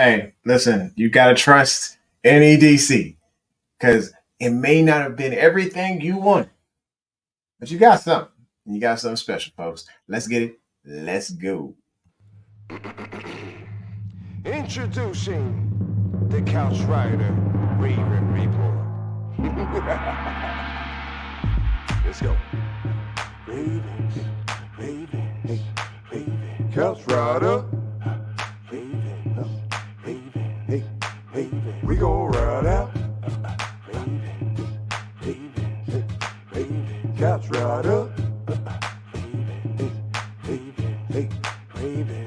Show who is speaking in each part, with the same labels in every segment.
Speaker 1: Hey, listen, you gotta trust NEDC because it may not have been everything you wanted, but you got something. You got something special, folks. Let's get it. Let's go.
Speaker 2: Introducing the Couch Rider Raven Report. Let's go. Ravens, Ravens, Ravens. Couch Rider. Ravens, Ravens, hey, Ravens. We gon' ride out. Ravens, Ravens, Ravens. Couch Rider.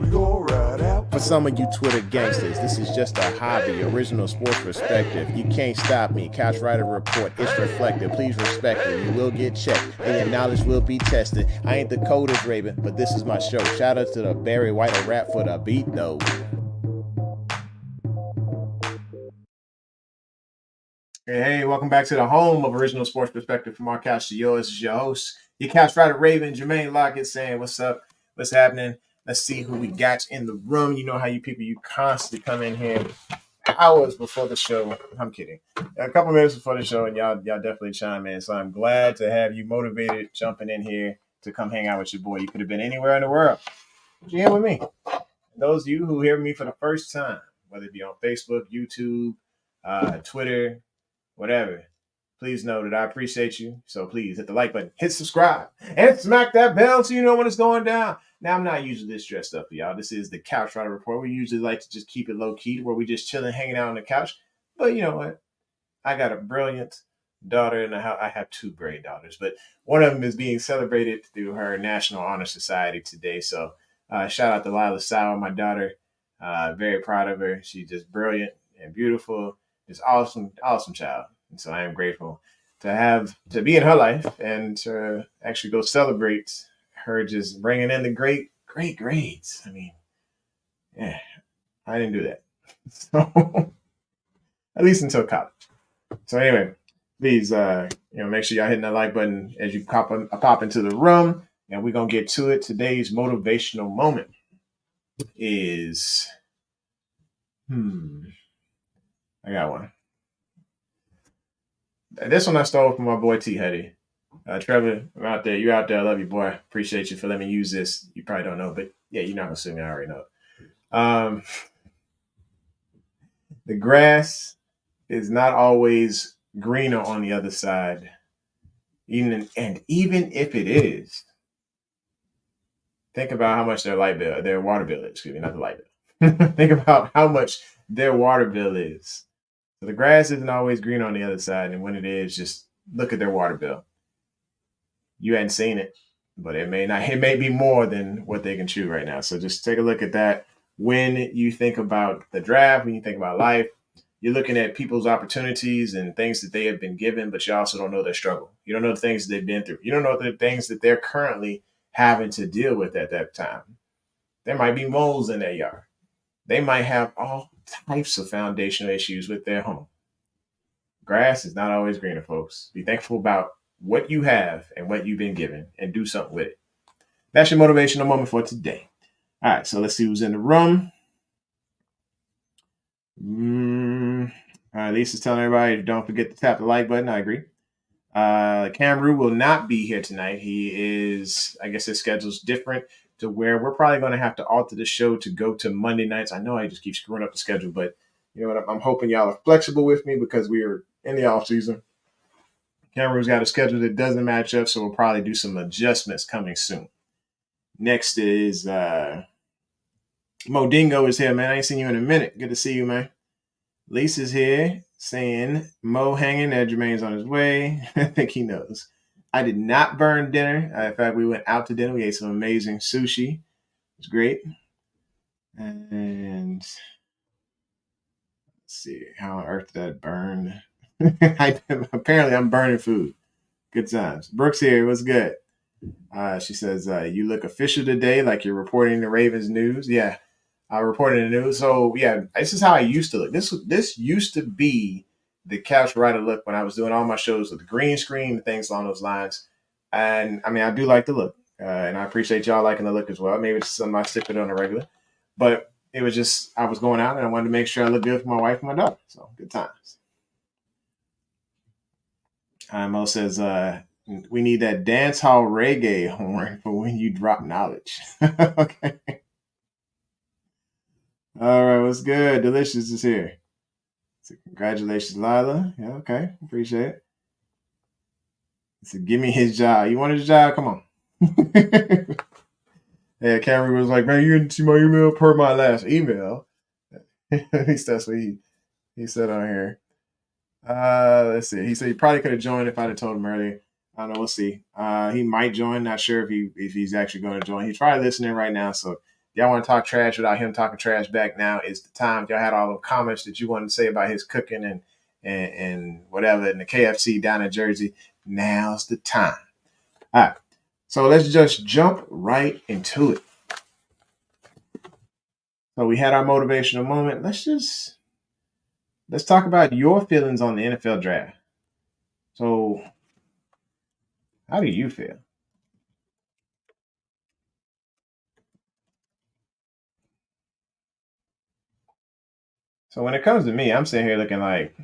Speaker 2: We gon' ride out.
Speaker 3: For some of you Twitter gangsters, this is just a hobby, original sports perspective. You can't stop me. Couch Rider Report, it's reflective. Please respect it. You will get checked, and your knowledge will be tested. I ain't the coldest Raven, but this is my show. Shout out to the Barry White of rap for the beat, though.
Speaker 1: Hey, welcome back to the home of original sports perspective from our couch to yours. This is your host, your Couch Rider Raven, Jermaine Lockett, saying what's up, what's happening. Let's see who we got in the room. You know how you people, you constantly come in here hours before the show. I'm kidding. A couple minutes before the show, and y'all definitely chime in. So I'm glad to have you motivated jumping in here to come hang out with your boy. You could have been anywhere in the world, but you're here with me. And those of you who hear me for the first time, whether it be on Facebook, YouTube, Twitter, whatever, please know that I appreciate you. So please hit the like button, hit subscribe, and smack that bell so you know when it's going down. Now, I'm not usually this dressed up for y'all. This is the Couch Rider Report. We usually like to just keep it low key where we just chilling, hanging out on the couch. But you know what? I got a brilliant daughter in the house. I have two great daughters, but one of them is being celebrated through her National Honor Society today. So shout out to Lila Sauer, my daughter. Very proud of her. She's just brilliant and beautiful. Just awesome, awesome child. And so I am grateful to be in her life and to actually go celebrate her just bringing in the great grades. I mean, yeah, I didn't do that. So at least until college. So anyway, please, make sure y'all hitting that like button as you pop into the room, and we're gonna get to it. Today's motivational moment is, I got one. This one I stole from my boy T Huddy. Trevor, I'm out there. You out there. I love you, boy. Appreciate you for letting me use this. You probably don't know, but yeah, you're not assuming I already know. The grass is not always greener on the other side. Even if it is, think about how much their water bill is. Excuse me, not the light bill. Think about how much their water bill is. So the grass isn't always green on the other side, and when it is, just look at their water bill. You hadn't seen it, but it may not. It may be more than what they can chew right now. So just take a look at that. When you think about the draft, when you think about life, you're looking at people's opportunities and things that they have been given, but you also don't know their struggle. You don't know the things that they've been through. You don't know the things that they're currently having to deal with at that time. There might be moles in their yard. They might have all types of foundational issues with their home. Grass is not always greener, folks. Be thankful about what you have and what you've been given and do something with it. That's your motivational moment for today. All right, so let's see who's in the room. All right, Lisa's telling everybody, don't forget to tap the like button. I agree. Camru will not be here tonight. He is, I guess his schedule's different to where we're probably going to have to alter the show to go to Monday nights. I know I just keep screwing up the schedule, but you know what? I'm hoping y'all are flexible with me because we are in the off season. Camru's got a schedule that doesn't match up, so we'll probably do some adjustments coming soon. Next is Mo Dingo is here, man. I ain't seen you in a minute. Good to see you, man. Lisa's here saying Mo hanging there. Jermaine's on his way. I think he knows. I did not burn dinner. In fact, we went out to dinner. We ate some amazing sushi. It was great. And let's see, how on earth did that burn? Apparently, I'm burning food. Good times. Brooks here. What's good? She says, you look official today, like you're reporting the Ravens news. Yeah, I reported the news. So, yeah, this is how I used to look. This used to be the Couch Rider look when I was doing all my shows with the green screen and things along those lines. And, I mean, I do like the look. And I appreciate y'all liking the look as well. Maybe it's something I stick with on a regular. But it was just I was going out and I wanted to make sure I looked good for my wife and my daughter. So good times. Mo says, we need that dance hall reggae horn for when you drop knowledge. Okay. All right, what's good? Delicious is here. So congratulations, Lila. Yeah, okay. Appreciate it. So give me his job. You wanted his job? Come on. Yeah, Cameron was like, man, you didn't see my email per my last email. At least that's what he said on here. Let's see. He said he probably could have joined if I'd have told him earlier. I don't know. We'll see. He might join. Not sure if he's actually going to join. He's probably listening right now. So if y'all want to talk trash without him talking trash back, now is the time. If y'all had all the comments that you wanted to say about his cooking and whatever in the KFC down in Jersey, now's the time. All right. So let's just jump right into it. So we had our motivational moment. Let's talk about your feelings on the NFL draft. So how do you feel? So when it comes to me, I'm sitting here looking like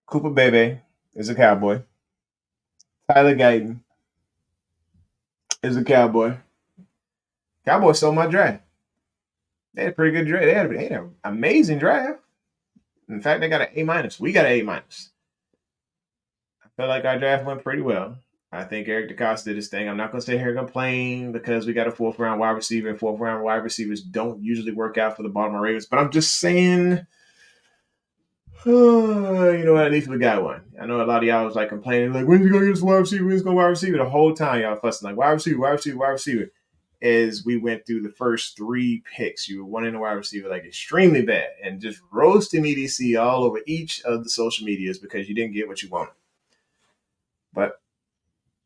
Speaker 1: Cooper Bebe is a Cowboy. Tyler Guyton is a Cowboy. Cowboys stole my draft. They had a pretty good draft. They had an amazing draft. In fact, they got an A-. We got an A-. I feel like our draft went pretty well. I think Eric DeCosta did his thing. I'm not going to sit here and complain because we got a fourth-round wide receiver, and fourth-round wide receivers don't usually work out for the Baltimore Ravens. But I'm just saying, you know what? At least we got one. I know a lot of y'all was like complaining, like, when's he going to get this wide receiver? When's he going to wide receiver? The whole time y'all fussing, like, wide receiver. As we went through the first 3 picks, you were wanting a wide receiver like extremely bad and just roasting EDC all over each of the social medias because you didn't get what you wanted. But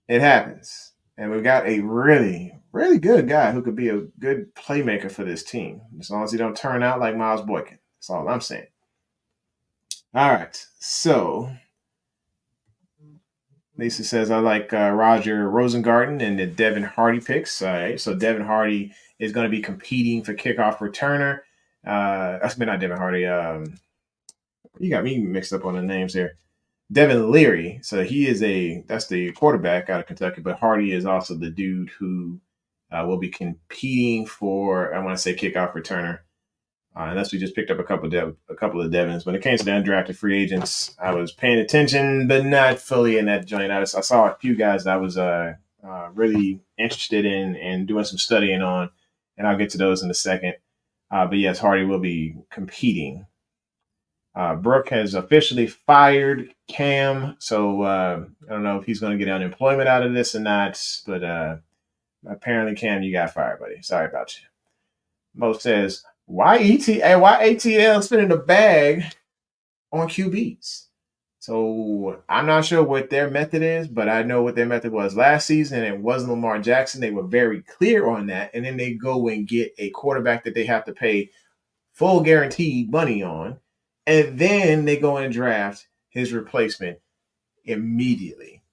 Speaker 1: it happens. And we've got a really, really good guy who could be a good playmaker for this team, as long as he don't turn out like Miles Boykin. That's all I'm saying. All right. So Lisa says, I like Roger Rosengarten and the Devin Hardy picks. All right. So Devin Hardy is going to be competing for kickoff returner. Not Devin Hardy. You got me mixed up on the names here. Devin Leary. So that's the quarterback out of Kentucky, but Hardy is also the dude who will be competing for, I want to say, kickoff returner. Unless we just picked up a couple of Devins. When it came to the undrafted free agents, I was paying attention, but not fully in that joint. I saw a few guys that I was really interested in and doing some studying on, and I'll get to those in a second. But yes, Hardy will be competing. Brooke has officially fired Cam, so I don't know if he's going to get unemployment out of this or not, but apparently, Cam, you got fired, buddy. Sorry about you. Mo says, why ATL spending a bag on QBs? So I'm not sure what their method is, but I know what their method was last season. It wasn't Lamar Jackson. They were very clear on that, and then they go and get a quarterback that they have to pay full guaranteed money on. And then they go and draft his replacement immediately.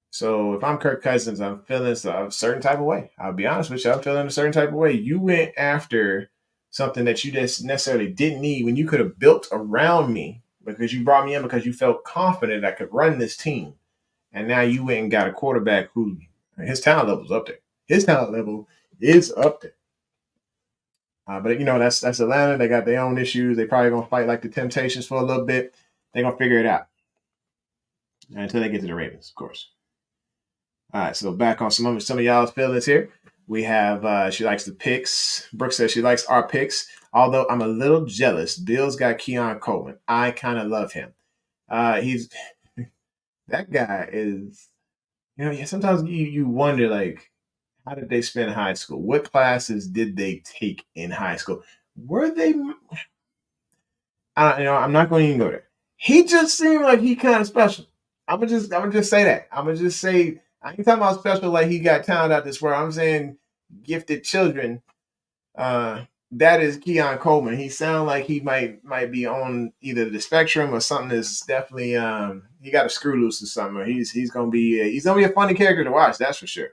Speaker 1: So if I'm Kirk Cousins, I'm feeling a certain type of way. I'll be honest with you. I'm feeling a certain type of way. You went after something that you just necessarily didn't need when you could have built around me because you brought me in because you felt confident I could run this team. And now you went and got a quarterback who his talent level is up there. His talent level is up there. But that's Atlanta. They got their own issues. They probably gonna fight like the Temptations for a little bit. They're gonna figure it out until they get to the Ravens, of course. All right, so back on some of y'all's feelings here. We have she likes the picks. Brooke says she likes our picks, although I'm a little jealous. Bill's got Keon Coleman. I kind of love him. He's that guy is. Sometimes you wonder like, how did they spend high school? What classes did they take in high school? Were they? I'm not going to even go there. He just seemed like he kind of special. I'm gonna just say that. I'm gonna just say I ain't talking about special like he got talent out this world. I'm saying gifted children. That is Keon Coleman. He sounds like he might be on either the spectrum or something that's definitely he got a screw loose or something. Or he's gonna be a funny character to watch. That's for sure.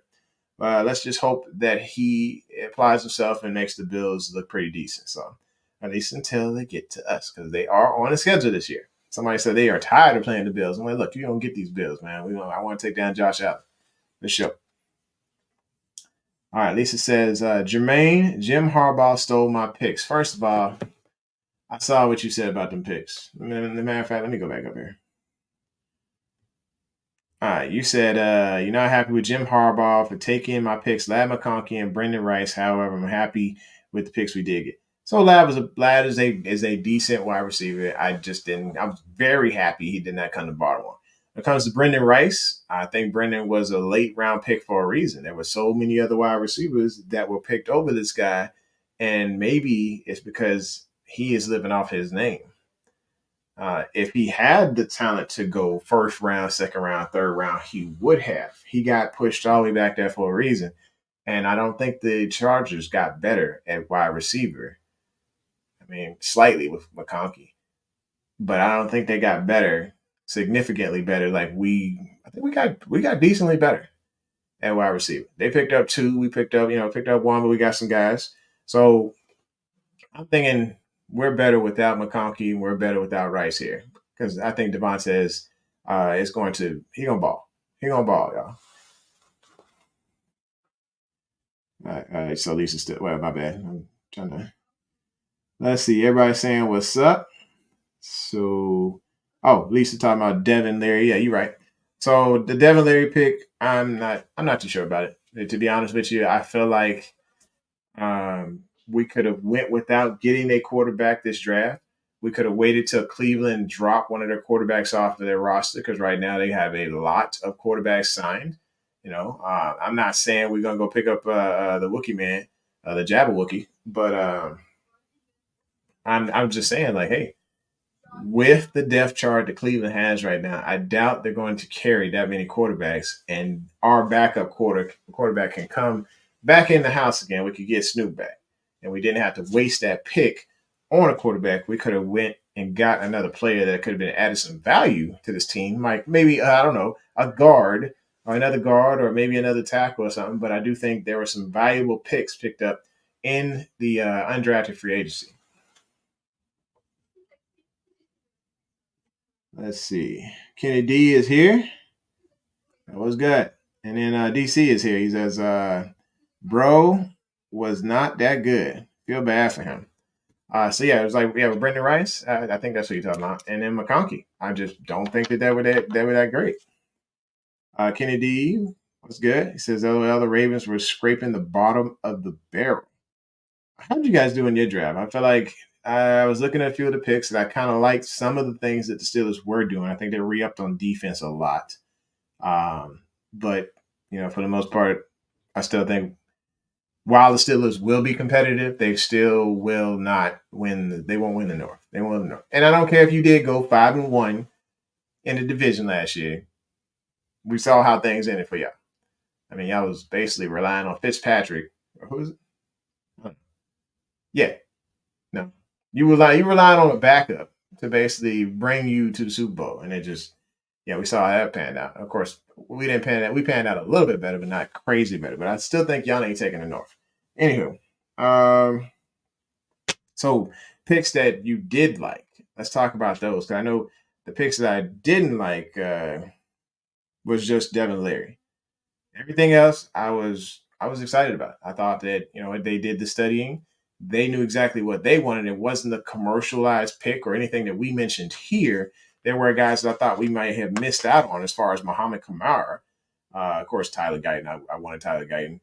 Speaker 1: let's just hope that he applies himself and makes the Bills look pretty decent. So at least until they get to us, because they are on a schedule this year. Somebody said they are tired of playing the Bills. I'm like, look, you don't get these Bills, man. I want to take down Josh Allen. For sure. All right, Lisa says, Jermaine, Jim Harbaugh stole my picks. First of all, I saw what you said about them picks. As a matter of fact, let me go back up here. All right, you said you're not happy with Jim Harbaugh for taking my picks, Ladd McConkey and Brendan Rice. However, I'm happy with the picks we did get. So Ladd is a decent wide receiver. I was very happy he did not come to Baltimore. When it comes to Brendan Rice, I think Brendan was a late round pick for a reason. There were so many other wide receivers that were picked over this guy, and maybe it's because he is living off his name. If he had the talent to go first round, second round, third round, he would have. He got pushed all the way back there for a reason. And I don't think the Chargers got better at wide receiver. I mean, slightly with McConkey. But I don't think they got better, significantly better. I think we got decently better at wide receiver. They picked up 2. We picked up 1, but we got some guys. So I'm thinking we're better without McConkey. We're better without Rice here, because I think Devontae is going to ball. He gonna ball, y'all. All right. So Lisa's still. Well, my bad. I'm trying to. Let's see. Everybody's saying what's up. So, Lisa talking about Devin Leary. Yeah, you're right. So the Devin Leary pick, I'm not too sure about it. To be honest with you, I feel like we could have went without getting a quarterback this draft. We could have waited till Cleveland dropped one of their quarterbacks off of their roster, because right now they have a lot of quarterbacks signed. I'm not saying we're gonna go pick up the Wookiee man, the Jabberwocky, but I'm just saying, like, hey, with the depth chart that Cleveland has right now, I doubt they're going to carry that many quarterbacks, and our backup quarterback can come back in the house again. We could get Snoop back, and we didn't have to waste that pick on a quarterback. We could have went and got another player that could have been added some value to this team, like maybe, I don't know, a guard or another guard or maybe another tackle or something. But I do think there were some valuable picks picked up in the undrafted free agency. Let's see. Kenny D is here. That was good. And then DC is here. He says, bro was not that good. Feel bad for him. So yeah, it was like we have a Brendan Rice. I think that's what you're talking about. And then McConkey. I just don't think that they were that great. Kenny D was good. He says, LOL, the Ravens were scraping the bottom of the barrel. How did you guys do in your draft? I feel like I was looking at a few of the picks, and I kind of liked some of the things that the Steelers were doing. I think they re-upped on defense a lot. But, for the most part, I still think while the Steelers will be competitive, they still will not win. They won't win the North. They won't win the North. And I don't care if you did go 5-1 in the division last year. We saw how things ended for y'all. I mean, y'all was basically relying on Fitzpatrick. Who is it? Yeah. No. You relied on a backup to basically bring you to the Super Bowl. And it just, we saw how that panned out. Of course, we didn't pan out. We panned out a little bit better, but not crazy better. But I still think y'all ain't taking the North. Anywho, so picks that you did like. Let's talk about those. Because I know the picks that I didn't like was just Devin Leary. Everything else, I was excited about. I thought that they did the studying. They knew exactly what they wanted. It wasn't a commercialized pick or anything that we mentioned here. There were guys that I thought we might have missed out on, as far as Muhammad Kamara. Of course, Tyler Guyton. I wanted Tyler Guyton.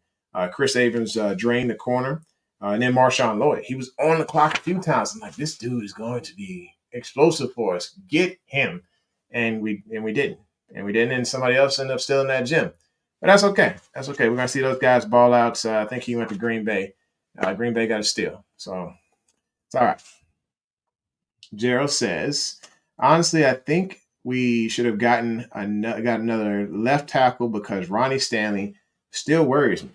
Speaker 1: Chris Abrams drained the corner. And then Marshawn Lloyd. He was on the clock a few times. I'm like, this dude is going to be explosive for us. Get him. And we didn't. And we didn't. And somebody else ended up stealing that gem. But that's okay. That's okay. We're going to see those guys ball out. I think he went to Green Bay. Green Bay got a steal. So it's all right. Gerald says, honestly, I think we should have got another left tackle, because Ronnie Stanley still worries me.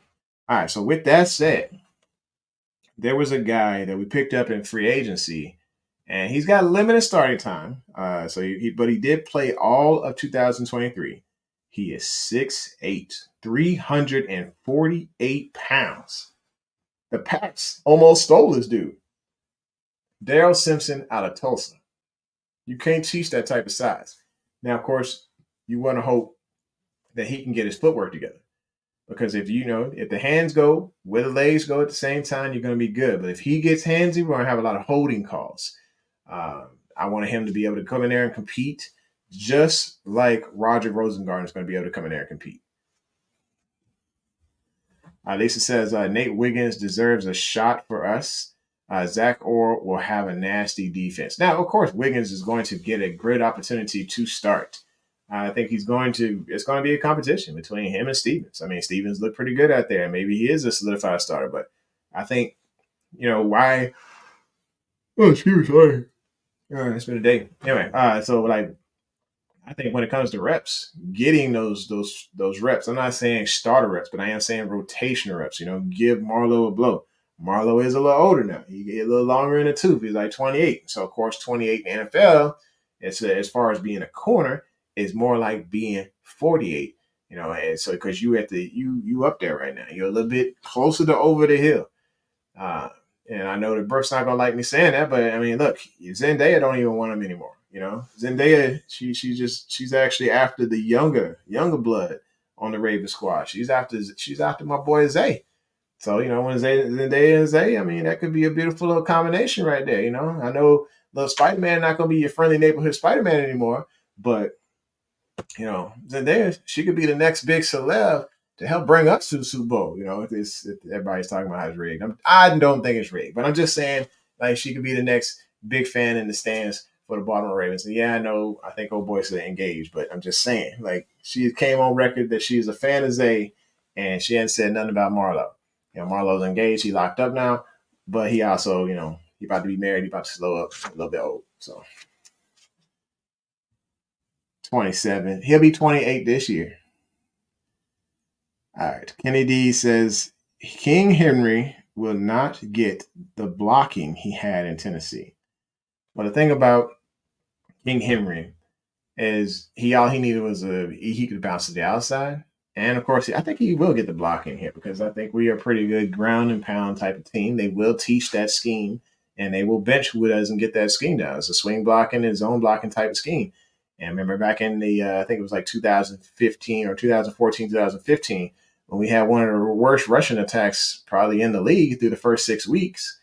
Speaker 1: All right. So with that said, there was a guy that we picked up in free agency, and he's got limited starting time. But he did play all of 2023. He is 6'8", 348 pounds. The Pats almost stole this dude. Daryl Simpson out of Tulsa. You can't teach that type of size. Now, of course, you want to hope that he can get his footwork together. Because if the hands go where the legs go at the same time, you're going to be good. But if he gets handsy, we're going to have a lot of holding calls. I want him to be able to come in there and compete just like Roger Rosengarten is going to be able to come in there and compete. Lisa says, Nate Wiggins deserves a shot for us. Zach Orr will have a nasty defense. Now, of course, Wiggins is going to get a great opportunity to start. I think it's going to be a competition between him and Stevens. I mean, Stevens looked pretty good out there. Maybe he is a solidified starter, but I think, why? Oh, excuse me. Sorry. It's been a day. Anyway, so I think when it comes to reps, getting those reps, I'm not saying starter reps, but I am saying rotation reps. Give Marlo a blow. Marlo is a little older now. He get a little longer in the tooth. He's like 28. So, of course, 28 in the NFL, as far as being a corner, is more like being 48. And so because you up there right now. You're a little bit closer to over the hill. And I know that Brooke's not gonna like me saying that, but I mean, look, Zendaya don't even want him anymore. Zendaya, she's actually after the younger blood on the Raven squad. She's after my boy Zay. So when Zendaya and Zay, I mean, that could be a beautiful little combination right there. I know little Spider-Man not gonna be your friendly neighborhood Spider-Man anymore, but Zendaya, she could be the next big celeb to help bring us to the Super Bowl. If everybody's talking about how it's rigged. I don't think it's rigged, but I'm just saying, like, she could be the next big fan in the stands for the Baltimore Ravens. And yeah, I think old boy said engaged, but I'm just saying, like, she came on record that she's a fan of Zay, and she hadn't said nothing about Marlo. Marlo's engaged. He locked up now, but he also, he about to be married. He about to slow up, a little bit old. So 27. He'll be 28 this year. All right. Kenny D says King Henry will not get the blocking he had in Tennessee. Well, the thing about King Henry is all he needed was he could bounce to the outside. And of course, I think he will get the blocking here because I think we are a pretty good ground and pound type of team. They will teach that scheme and they will bench who doesn't get that scheme down. It's a swing blocking and zone blocking type of scheme. And remember back in the, I think it was like 2015 or 2014, 2015, when we had one of the worst rushing attacks probably in the league through the first 6 weeks.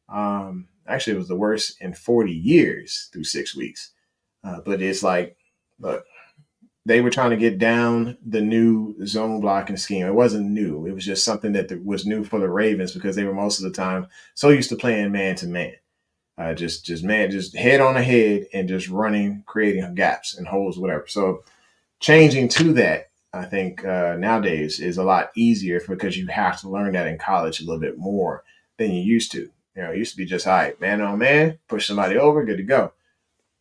Speaker 1: Actually, it was the worst in 40 years through 6 weeks. But it's like, look, they were trying to get down the new zone blocking scheme. It wasn't new. It was just something that was new for the Ravens because they were most of the time so used to playing man-to-man. Just head on ahead and just running, creating gaps and holes, whatever. So changing to that, I think nowadays is a lot easier because you have to learn that in college a little bit more than you used to. It used to be just, all right, man on man, push somebody over, good to go.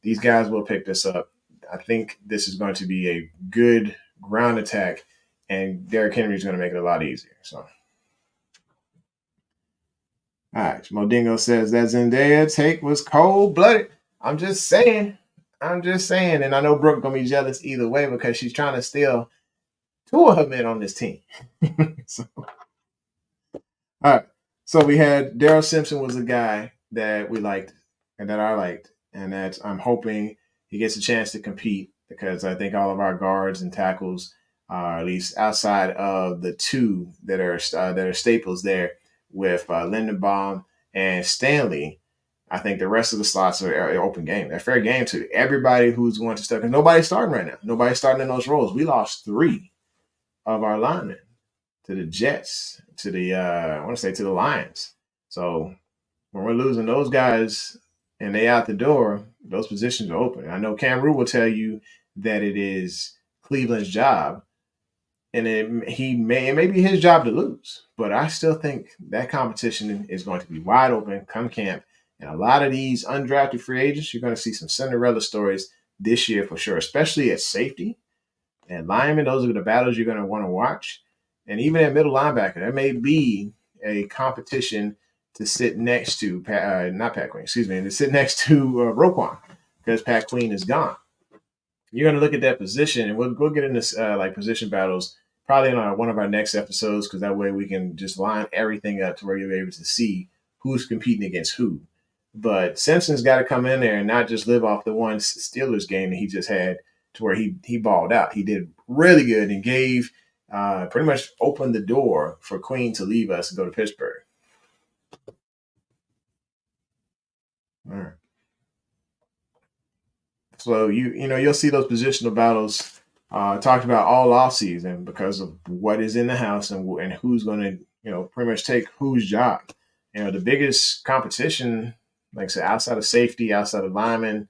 Speaker 1: These guys will pick this up. I think this is going to be a good ground attack, and Derrick Henry is going to make it a lot easier. So, all right, Modingo says that Zendaya take was cold-blooded. I'm just saying, and I know Brooke gonna be jealous either way because she's trying to steal two of her men on this team. So, all right. So we had Daryl Simpson was a guy that we liked and that I liked, and that I'm hoping he gets a chance to compete because I think all of our guards and tackles are at least outside of the two that are staples there with Lindenbaum and Stanley. I think the rest of the slots are open game. They're fair game to everybody who's going to start. Because nobody's starting right now. Nobody's starting in those roles. We lost 3 of our linemen to the Jets, to the to the Lions. So when we're losing those guys and they out the door, those positions are open. I know Cam Rule will tell you that it is Cleveland's job, and it may be his job to lose. But I still think that competition is going to be wide open come camp. And a lot of these undrafted free agents, you're going to see some Cinderella stories this year for sure, especially at safety and linemen. Those are the battles you're going to want to watch. And even at middle linebacker, there may be a competition to sit next to to sit next to Roquan because Pat Queen is gone. you're going to look at that position, and we'll get into like position battles probably in one of our next episodes, because that way we can just line everything up to where you'll be able to see who's competing against who. But Simpson's got to come in there and not just live off the one Steelers game that he just had, to where he balled out. He did really good and gave pretty much opened the door for Queen to leave us and go to Pittsburgh. All right. So you'll see those positional battles talked about all off season because of what is in the house and who's going to pretty much take whose job. The biggest competition, like I said, outside of safety, outside of linemen,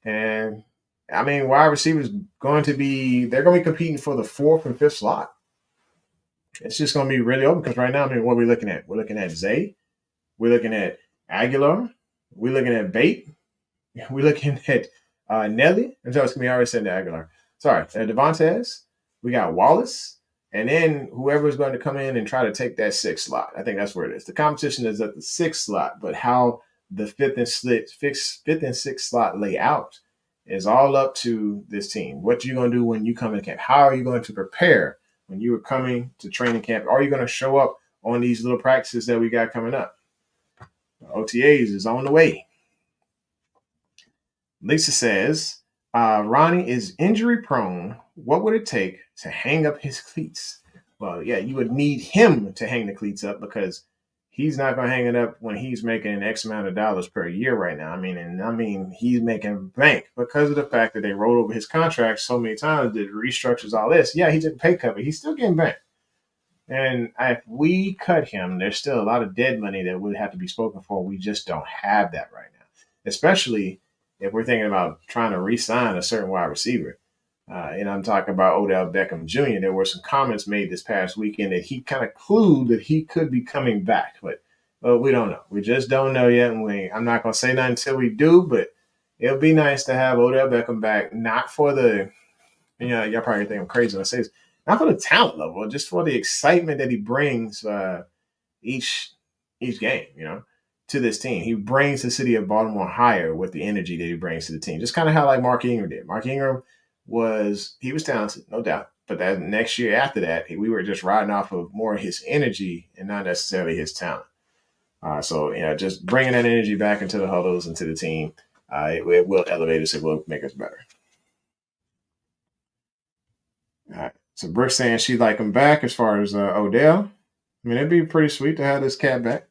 Speaker 1: and I mean wide receivers they're going to be competing for the 4th and 5th slot. It's just going to be really open because right now, I mean, what are we looking at? We're looking at Zay, we're looking at Aguilar, we're looking at Bate. We're looking at Nelly. I already said Aguilar. Sorry, Devontae. We got Wallace. And then whoever's going to come in and try to take that 6th slot. I think that's where it is. The competition is at the 6th slot, but how the 5th and 6th slot lay out is all up to this team. What you going to do when you come in camp? How are you going to prepare when you are coming to training camp? Are you going to show up on these little practices that we got coming up? OTAs is on the way. Lisa says, Ronnie is injury prone. What would it take to hang up his cleats? Well, yeah, you would need him to hang the cleats up because he's not going to hang it up when he's making X amount of dollars per year right now. I mean, he's making bank because of the fact that they rolled over his contract so many times, that restructures all this. Yeah, he took pay cut, but he's still getting bank. And if we cut him, there's still a lot of dead money that would have to be spoken for. We just don't have that right now, especially if we're thinking about trying to re-sign a certain wide receiver. And I'm talking about Odell Beckham Jr. There were some comments made this past weekend that he kind of clued that he could be coming back, but we don't know. We just don't know yet. And I'm not going to say nothing until we do, but it'll be nice to have Odell Beckham back, not for the, y'all probably think I'm crazy when I say this, not for the talent level, just for the excitement that he brings each game, to this team. He brings the city of Baltimore higher with the energy that he brings to the team. Just kind of how like Mark Ingram did. Mark Ingram was talented, no doubt. But that next year after that, we were just riding off of more of his energy and not necessarily his talent. So just bringing that energy back into the huddles and to the team, it will elevate us. It will make us better. All right. So Brooke saying she'd like him back as far as Odell. I mean, it'd be pretty sweet to have this cat back.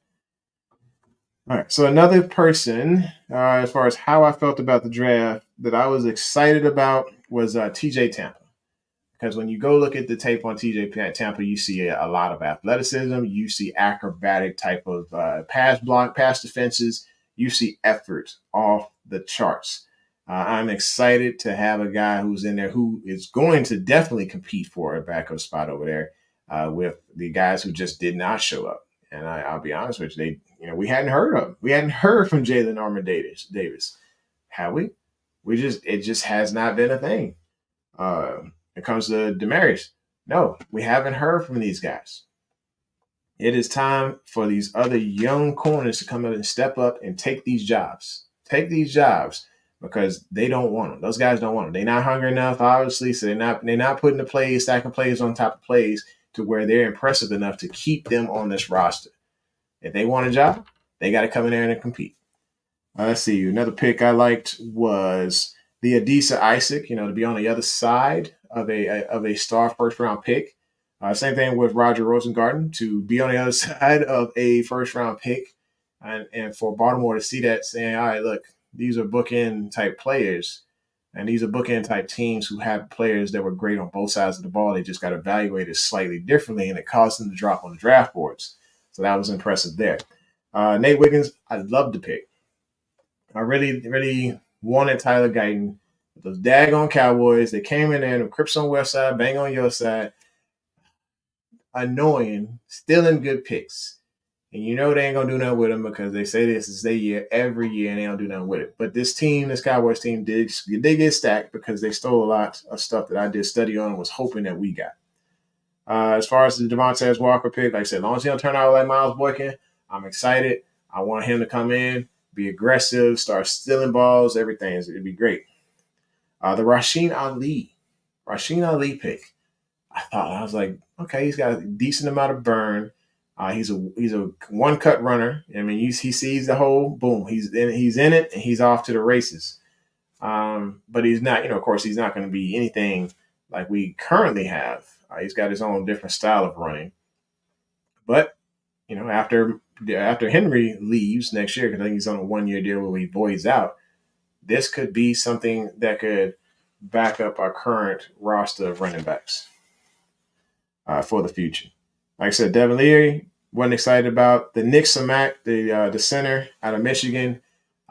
Speaker 1: All right, so another person, as far as how I felt about the draft, that I was excited about was TJ Tampa. Because when you go look at the tape on TJ Tampa, you see a lot of athleticism. You see acrobatic type of pass defenses. You see effort off the charts. I'm excited to have a guy who's in there who is going to definitely compete for a backup spot over there with the guys who just did not show up. And I'll be honest with you, we hadn't heard of him. We hadn't heard from Jalen Davis. Have we? It just has not been a thing. It comes to Demarius. No, we haven't heard from these guys. It is time for these other young corners to come up and step up and take these jobs. Take these jobs because they don't want them. Those guys don't want them. They're not hungry enough, obviously, so they're not putting the plays, stacking plays on top of plays to where they're impressive enough to keep them on this roster. If they want a job, they got to come in there and compete. Let's see. Another pick I liked was the Adisa Isaac, to be on the other side of a star first-round pick. Same thing with Roger Rosengarten, to be on the other side of a first-round pick. And for Baltimore to see that, saying, all right, look, these are bookend-type players. And these are bookend-type teams who have players that were great on both sides of the ball. They just got evaluated slightly differently, and it caused them to drop on the draft boards. So that was impressive there. Nate Wiggins, I loved the pick. I really, really wanted Tyler Guyton. Those daggone Cowboys, they came in there, the Crips on west side, bang on your side. Annoying, stealing good picks. And they ain't going to do nothing with them because they say this is their year every year and they don't do nothing with it. But this Cowboys team, did get stacked because they stole a lot of stuff that I did study on and was hoping that we got. As far as the Devontae Walker pick, like I said, as long as he don't turn out like Miles Boykin, I'm excited. I want him to come in, be aggressive, start stealing balls, everything. It'd be great. The Rasheen Ali pick. I was like, okay, he's got a decent amount of burn. He's a one cut runner. I mean, he sees the hole, boom, he's in it, and he's off to the races. But he's not, of course, he's not going to be anything like we currently have. He's got his own different style of running. But after Henry leaves next year, because I think he's on a 1 year deal where he voids out, this could be something that could back up our current roster of running backs for the future. Like I said, Devin Leary, wasn't excited about the Nick Samac, the center out of Michigan.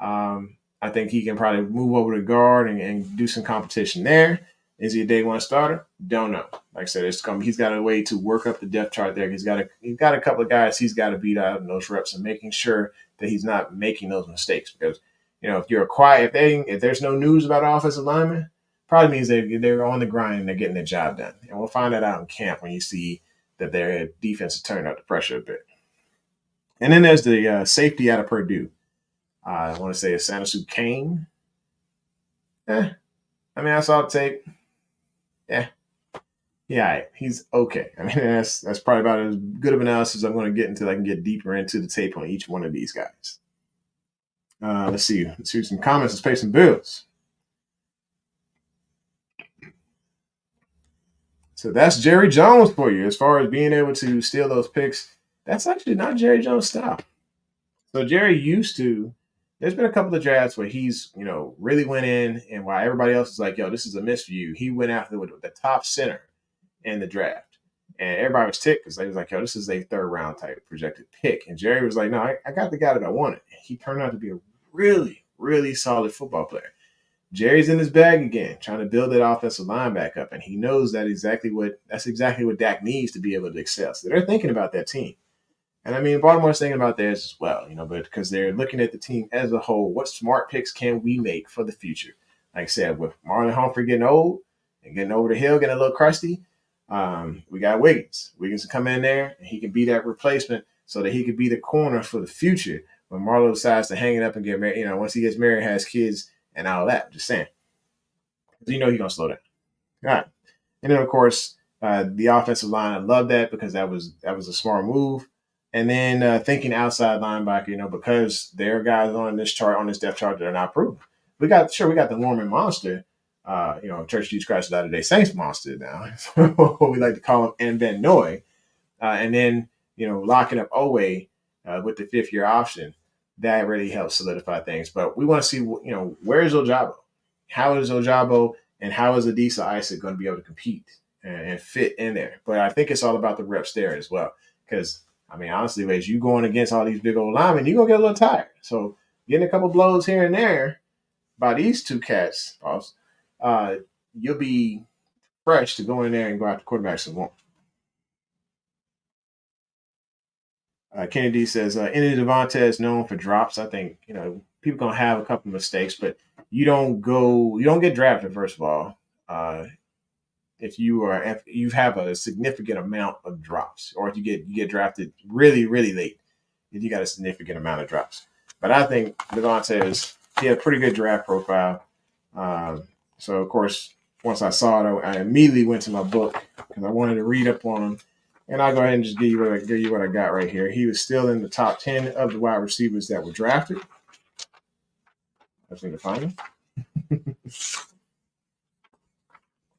Speaker 1: I think he can probably move over to guard and do some competition there. Is he a day one starter? Don't know. Like I said, he's got a way to work up the depth chart there. He's got a couple of guys he's got to beat out in those reps and making sure that he's not making those mistakes. Because if you're quiet, if there's no news about offensive linemen, probably means they're on the grind and they're getting the job done. And we'll find that out in camp when you see that their defense is turning up the pressure a bit. And then there's the safety out of Purdue. I want to say it's Sanasu Kane. I saw the tape. Yeah, he's okay. I mean, that's probably about as good of analysis as I'm going to get until I can get deeper into the tape on each one of these guys. Let's see some comments. Let's pay some bills. So that's Jerry Jones for you. As far as being able to steal those picks, that's actually not Jerry Jones' style. So Jerry used to. There's been a couple of drafts where he's, really went in, and while everybody else is like, yo, this is a miss for you, he went after with the top center in the draft. And everybody was ticked because they was like, yo, this is a third round type projected pick. And Jerry was like, no, I got the guy that I wanted. He turned out to be a really, really solid football player. Jerry's in his bag again, trying to build that offensive line back up. And he knows that's exactly what Dak needs to be able to excel. So they're thinking about that team. And I mean, Baltimore's thinking about theirs as well, but because they're looking at the team as a whole, what smart picks can we make for the future? Like I said, with Marlon Humphrey getting old and getting over the hill, getting a little crusty, we got Wiggins. Wiggins can come in there and he can be that replacement so that he could be the corner for the future when Marlo decides to hang it up and get married. Once he gets married, has kids and all that. Just saying. He's going to slow down. All right. And then, of course, the offensive line, I love that because that was a smart move. And then thinking outside linebacker, because there are guys on this depth chart that are not proven. We got the Mormon monster, Church Jesus Christ of Latter-day Saints monster now, what we like to call him, and Ben Noy. And then, locking up Owe with the 5th-year option, that really helps solidify things. But we want to see, where is Ojabo? How is Ojabo and how is Adisa Isaac going to be able to compete and fit in there? But I think it's all about the reps there as well. Because, honestly, as you going against all these big old linemen, you're going to get a little tired. So getting a couple blows here and there by these two cats, you'll be fresh to go in there and go after quarterbacks and won't. Kennedy says, Andy Devontae is known for drops. I think, people going to have a couple mistakes, but you don't get drafted, first of all, if you have a significant amount of drops, or if you get drafted really, really late, if you got a significant amount of drops. But I think Devontae he had a pretty good draft profile. So, of course, once I saw it, I immediately went to my book because I wanted to read up on him. And I'll go ahead and just give you what I got right here. He was still in the top 10 of the wide receivers that were drafted. I just need to find him.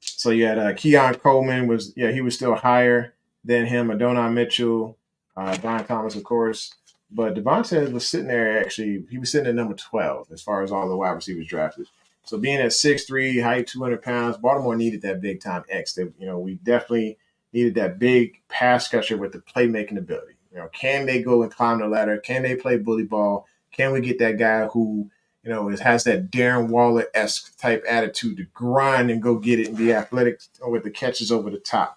Speaker 1: So you had Keon Coleman he was still higher than him. Adonai Mitchell, Brian Thomas, of course. But Devontae was sitting there, actually, he was sitting at number 12 as far as all the wide receivers drafted. So being at 6'3", height 200 pounds, Baltimore needed that big time X. We definitely needed that big pass catcher with the playmaking ability. Can they go and climb the ladder? Can they play bully ball? Can we get that guy who, has that Darren Waller-esque type attitude to grind and go get it and be athletic with the catches over the top?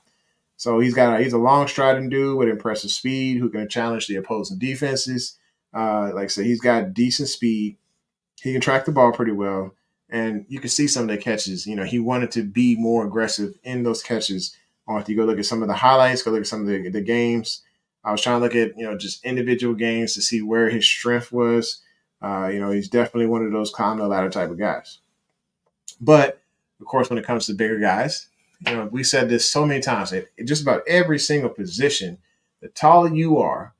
Speaker 1: So he's a long striding dude with impressive speed who can challenge the opposing defenses. Like I said, he's got decent speed. He can track the ball pretty well. And you can see some of the catches. He wanted to be more aggressive in those catches. Or if you go look at some of the highlights, go look at some of the games. I was trying to look at, just individual games to see where his strength was. He's definitely one of those climb the ladder type of guys. But Of course, when it comes to bigger guys, we said this so many times. Just about every single position, the taller you are,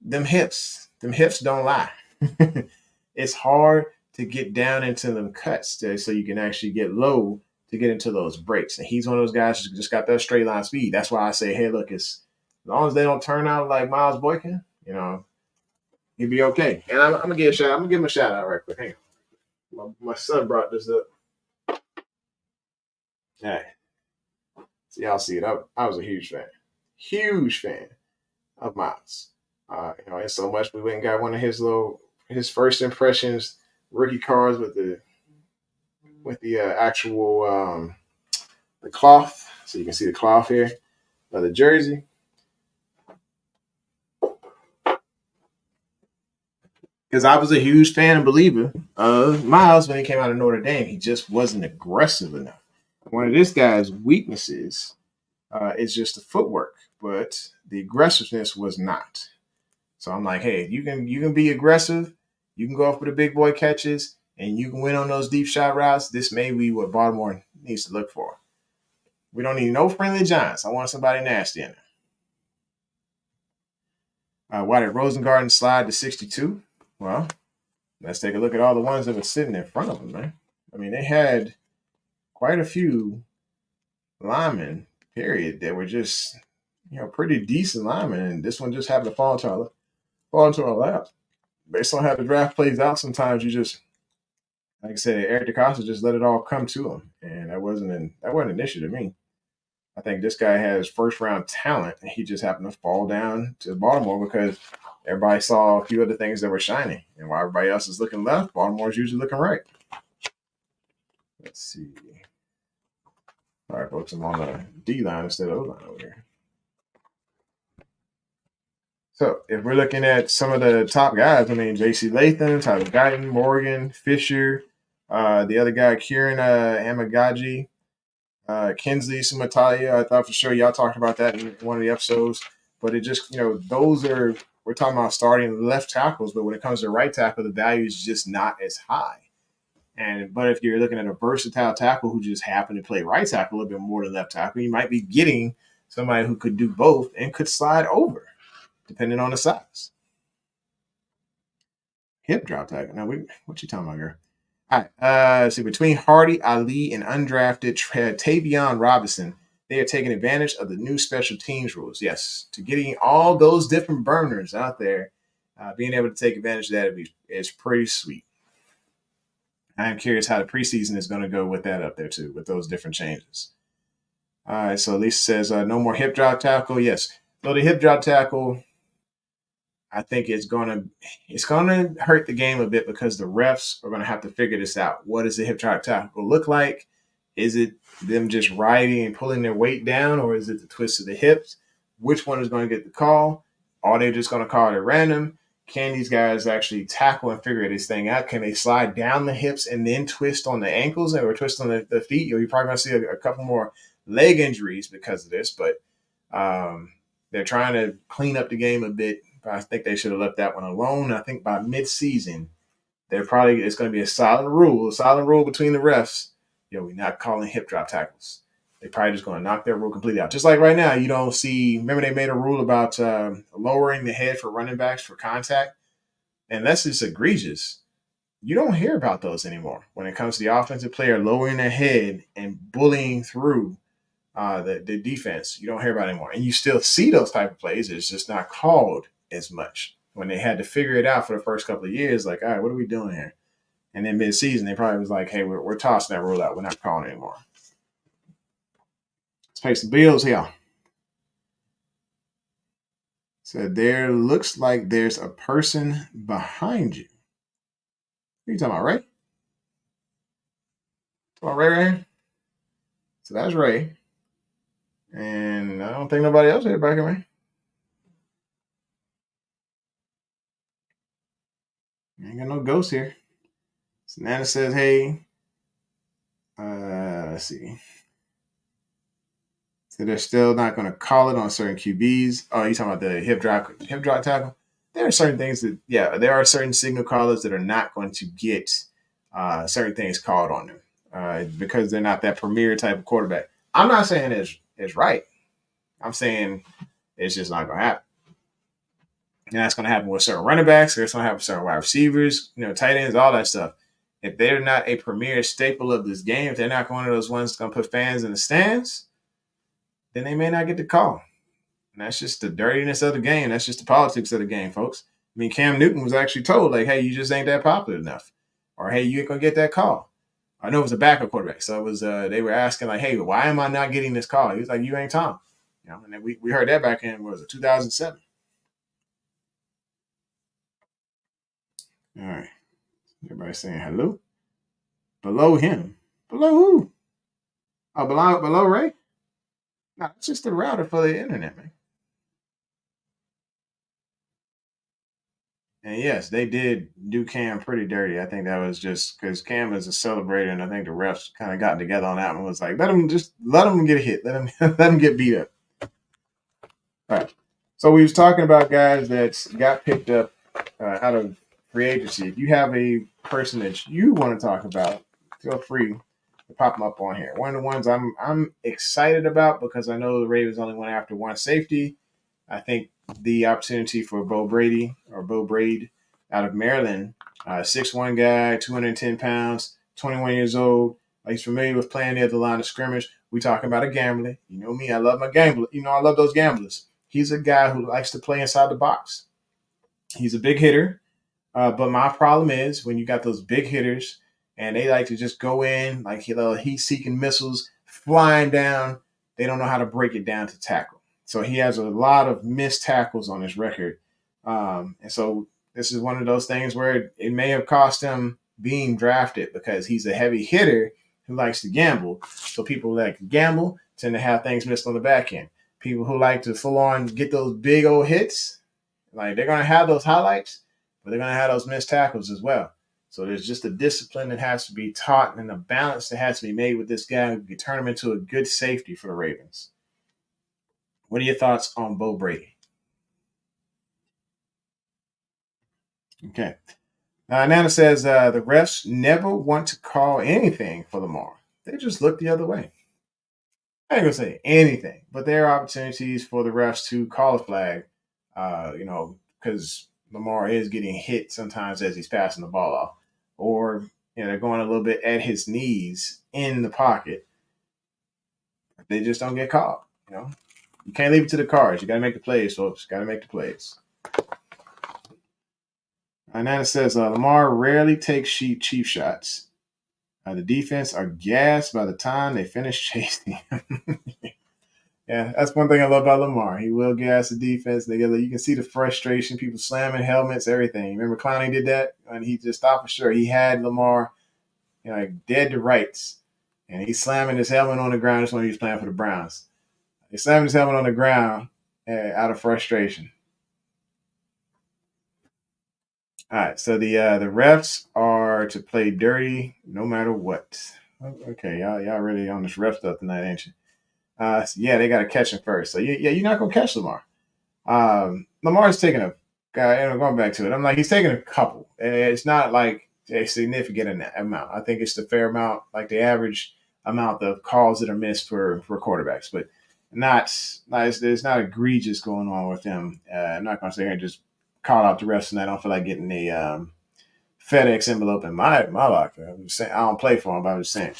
Speaker 1: them hips don't lie. It's hard to get down into them cuts so you can actually get low to get into those breaks. And he's one of those guys who just got that straight line speed. That's why I say, hey, look, as long as they don't turn out like Miles Boykin, he'd be okay. And I'm gonna give him a shout out right quick. Hang on. My son brought this up. Hey, so y'all see it. I was a huge fan of Miles. And so much we went and got one of his first impressions rookie cards with the actual the cloth. So you can see the cloth here of the jersey. Because I was a huge fan and believer of Miles when he came out of Notre Dame. He just wasn't aggressive enough. One of this guy's weaknesses is just the footwork, but the aggressiveness was not. So I'm like, hey, you can be aggressive, you can go off with the big boy catches, and you can win on those deep shot routes. This may be what Baltimore needs to look for. We don't need no friendly giants. I want somebody nasty in there. Why did Rosengarten slide to 62? Well, let's take a look at all the ones that were sitting in front of them, man. I mean, they had quite a few linemen, period, that were just, pretty decent linemen. And this one just happened to fall into our lap. Based on how the draft plays out, sometimes you just, like I said, Eric DeCosta just let it all come to him. And that wasn't an issue to me. I think this guy has first round talent, and he just happened to fall down to Baltimore because everybody saw a few other things that were shining. And while everybody else is looking left, Baltimore's usually looking right. Let's see. All right, folks, I'm on the D line instead of O line over here. So if we're looking at some of the top guys, I mean, J.C. Latham, Tyler Guyton, Morgan, Fisher, the other guy, Kieran Amagaji, Kinsley Sumatalia. I thought for sure y'all talked about that in one of the episodes. But it just, we're talking about starting left tackles, but when it comes to right tackle, the value is just not as high. But if you're looking at a versatile tackle who just happened to play right tackle a little bit more than left tackle, you might be getting somebody who could do both and could slide over, depending on the size. Hip drop tackle. Now, what you talking about, girl? All right. See, between Hardy, Ali, and undrafted Tavion Robinson, they are taking advantage of the new special teams rules. Yes, to getting all those different burners out there, being able to take advantage of that is pretty sweet. I'm curious how the preseason is going to go with that up there too, with those different changes. All right, so Lisa says no more hip drop tackle. Yes, so the hip drop tackle, I think it's gonna hurt the game a bit because the refs are gonna have to figure this out. What does the hip drop tackle look like? Is it them just riding and pulling their weight down, or is it the twist of the hips? Which one is going to get the call? Are they just going to call it at random? Can these guys actually tackle and figure this thing out? Can they slide down the hips and then twist on the ankles or twist on the feet? You're probably going to see a couple more leg injuries because of this, but they're trying to clean up the game a bit. I think they should have left that one alone. I think by mid-season, it's going to be a solid rule between the refs. We're not calling hip drop tackles. They're probably just going to knock that rule completely out. Just like right now, you don't see – remember they made a rule about lowering the head for running backs for contact? And that's just egregious. You don't hear about those anymore when it comes to the offensive player lowering their head and bullying through the defense. You don't hear about it anymore. And you still see those type of plays. It's just not called as much. When they had to figure it out for the first couple of years, like, all right, what are we doing here? And then mid-season, they probably was like, hey, we're tossing that rule out. We're not calling it anymore. Let's pay some bills here. So there looks like there's a person behind you. What are you talking about, Ray? Talking about Ray right here? So that's Ray. And I don't think nobody else here back here, man. Ain't got no ghosts here. So Nana says, hey, let's see. So they're still not going to call it on certain QBs. Oh, you talking about the hip drop tackle? There are certain things there are certain signal callers that are not going to get certain things called on them. because they're not that premier type of quarterback. I'm not saying it's right. I'm saying it's just not going to happen. And that's going to happen with certain running backs. It's going to happen with certain wide receivers, tight ends, all that stuff. If they're not a premier staple of this game, if they're not one of those ones that's going to put fans in the stands, then they may not get the call. And that's just the dirtiness of the game. That's just the politics of the game, folks. I mean, Cam Newton was actually told, like, hey, you just ain't that popular enough. Or, hey, you ain't going to get that call. I know it was a backup quarterback. So it was they were asking, like, hey, why am I not getting this call? He was like, you ain't Tom. And then we heard that back in, what was it, 2007? All right. Everybody saying hello. Below him. Below who? Oh, below Ray? No, it's just the router for the internet, man. And yes, they did do Cam pretty dirty. I think that was just because Cam is a celebrator, and I think the refs kind of got together on that one. Was like, let him get a hit, let him let him get beat up. All right. So we was talking about guys that got picked up out of free agency. If you have a person that you want to talk about, feel free to pop them up on here. One of the ones I'm excited about because I know the Ravens only went after one safety. I think the opportunity for Bo Brady out of Maryland, 6'1" guy, 210 pounds, 21 years old. He's familiar with playing near the line of scrimmage. We talking about a gambler. You know me, I love my gambler. I love those gamblers. He's a guy who likes to play inside the box. He's a big hitter. But my problem is when you got those big hitters and they like to just go in like heat-seeking missiles flying down, they don't know how to break it down to tackle. So he has a lot of missed tackles on his record. And so this is one of those things where it may have cost him being drafted because he's a heavy hitter who likes to gamble. So people that can gamble tend to have things missed on the back end. People who like to full on get those big old hits, like they're going to have those highlights, but they're going to have those missed tackles as well. So there's just a discipline that has to be taught and a balance that has to be made with this guy who can turn him into a good safety for the Ravens. What are your thoughts on Bo Brady? Okay. Nana says the refs never want to call anything for Lamar. They just look the other way. I ain't going to say anything, but there are opportunities for the refs to call a flag, because Lamar is getting hit sometimes as he's passing the ball off. Or, they're going a little bit at his knees in the pocket. They just don't get caught, You can't leave it to the cards. You got to make the plays, folks. Got to make the plays. Nana says Lamar rarely takes cheap shots. The defense are gassed by the time they finish chasing him. Yeah, that's one thing I love about Lamar. He will gas the defense. You can see the frustration, people slamming helmets, everything. Remember Clowney did that? And he just thought for sure he had Lamar dead to rights. And he's slamming his helmet on the ground. That's when he was playing for the Browns. He slammed his helmet on the ground out of frustration. All right, so the refs are to play dirty no matter what. Okay, y'all really on this ref stuff tonight, ain't you? Yeah, they got to catch him first. So you're not gonna catch Lamar. Lamar's taking a guy. Going back to it, I'm like he's taking a couple. It's not like a significant amount. I think it's the fair amount, like the average amount of calls that are missed for quarterbacks, but there's not egregious going on with them. I'm not gonna say I just call out the refs and I don't feel like getting a FedEx envelope in my locker. I'm just saying I don't play for them, but I'm just saying